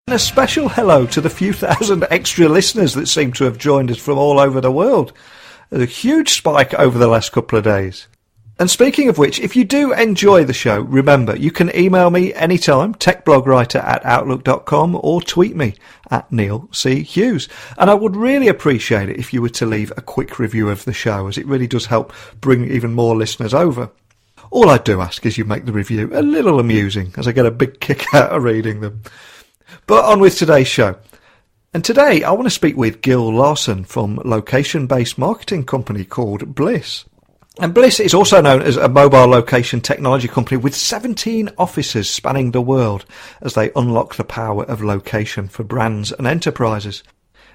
And a special hello to the few thousand extra listeners that seem to have joined us from all over the world. There's a huge spike over the last couple of days. And speaking of which, if you do enjoy the show, remember, you can email me anytime, techblogwriter@outlook.com, or tweet me at Neil C. Hughes. And I would really appreciate it if you were to leave a quick review of the show, as it really does help bring even more listeners over. All I do ask is you make the review a little amusing, as I get a big kick out of reading them. But on with today's show. And today I want to speak with Gil Larson from location-based marketing company called Blis. And Blis is also known as a mobile location technology company with 17 offices spanning the world as they unlock the power of location for brands and enterprises.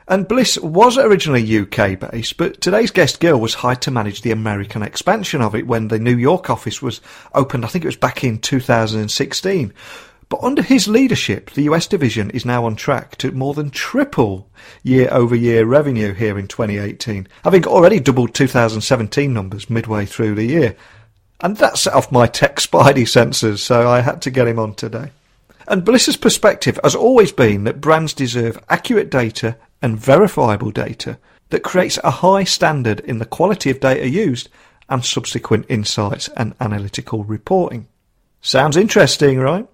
And Blis was originally UK-based, but today's guest Gil was hired to manage the American expansion of it when the New York office was opened, I think it was back in 2016. But under his leadership, the US division is now on track to more than triple year-over-year revenue here in 2018, having already doubled 2017 numbers midway through the year. And that set off my tech spidey sensors, so I had to get him on today. And Blis's perspective has always been that brands deserve accurate data and verifiable data that creates a high standard in the quality of data used and subsequent insights and analytical reporting. Sounds interesting, right?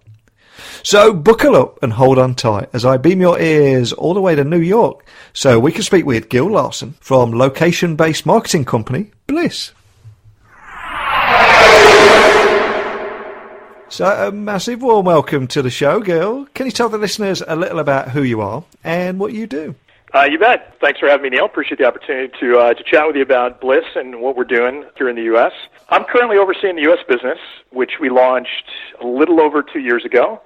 So buckle up and hold on tight as I beam your ears all the way to New York so we can speak with Gil Larson from location-based marketing company Blis. So a massive warm welcome to the show, Gil. Can you tell the listeners a little about who you are and what you do? You bet. Thanks for having me, Neil. Appreciate the opportunity to chat with you about Blis and what we're doing here in the U.S. I'm currently overseeing the U.S. business, which we launched a little over 2 years ago.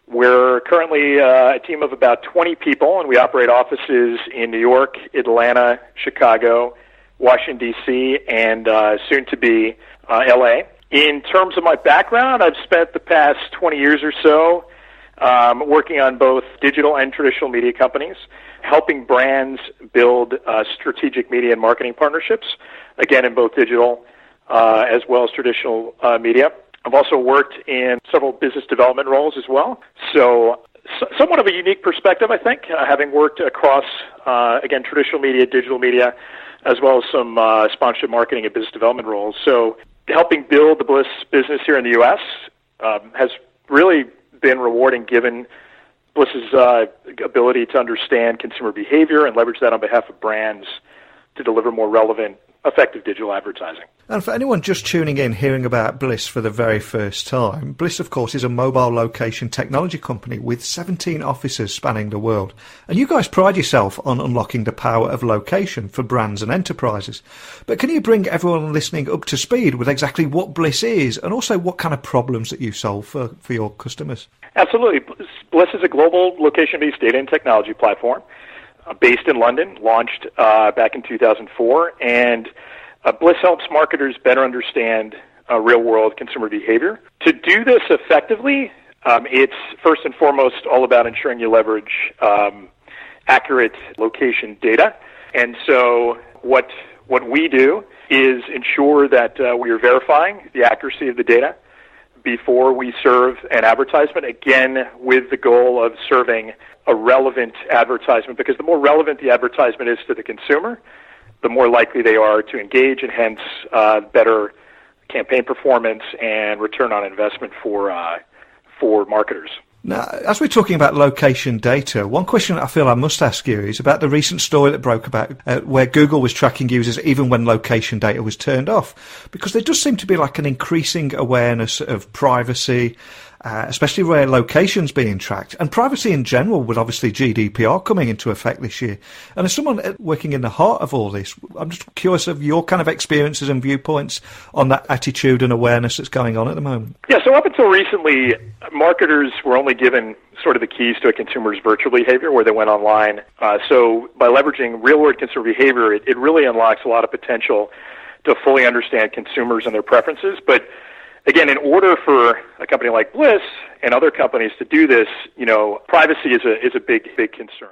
We're currently a team of about 20 people, and we operate offices in New York, Atlanta, Chicago, Washington, D.C., and soon to be L.A. In terms of my background, I've spent the past 20 years or so working on both digital and traditional media companies, helping brands build strategic media and marketing partnerships, again, in both digital as well as traditional media. I've also worked in several business development roles as well. So somewhat of a unique perspective, I think, having worked across, again, traditional media, digital media, as well as some sponsorship marketing and business development roles. So helping build the Blis business here in the U.S. Has really been rewarding, given Blis's ability to understand consumer behavior and leverage that on behalf of brands to deliver more relevant, effective digital advertising. And for anyone just tuning in, hearing about Blis for the very first time, Blis, of course, is a mobile location technology company with 17 offices spanning the world. And you guys pride yourself on unlocking the power of location for brands and enterprises. But can you bring everyone listening up to speed with exactly what Blis is and also what kind of problems that you solve for your customers? Absolutely. Blis is a global location-based data and technology platform based in London, launched back in 2004, and Blis helps marketers better understand real-world consumer behavior. To do this effectively, it's first and foremost all about ensuring you leverage accurate location data. And so what we do is ensure that we are verifying the accuracy of the data before we serve an advertisement, again, with the goal of serving a relevant advertisement, because the more relevant the advertisement is to the consumer, the more likely they are to engage, and hence better campaign performance and return on investment for marketers. Now, as we're talking about location data, one question I feel I must ask you is about the recent story that broke about where Google was tracking users even when location data was turned off, because there does seem to be like an increasing awareness of privacy, especially where locations being tracked, and privacy in general, with obviously GDPR coming into effect this year. And as someone working in the heart of all this, I'm just curious of your kind of experiences and viewpoints on that attitude and awareness that's going on at the moment. Yeah, so up until recently, marketers were only given sort of the keys to a consumer's virtual behavior where they went online. So by leveraging real-world consumer behavior, it really unlocks a lot of potential to fully understand consumers and their preferences. But again, in order for a company like Blis and other companies to do this, privacy is a big concern.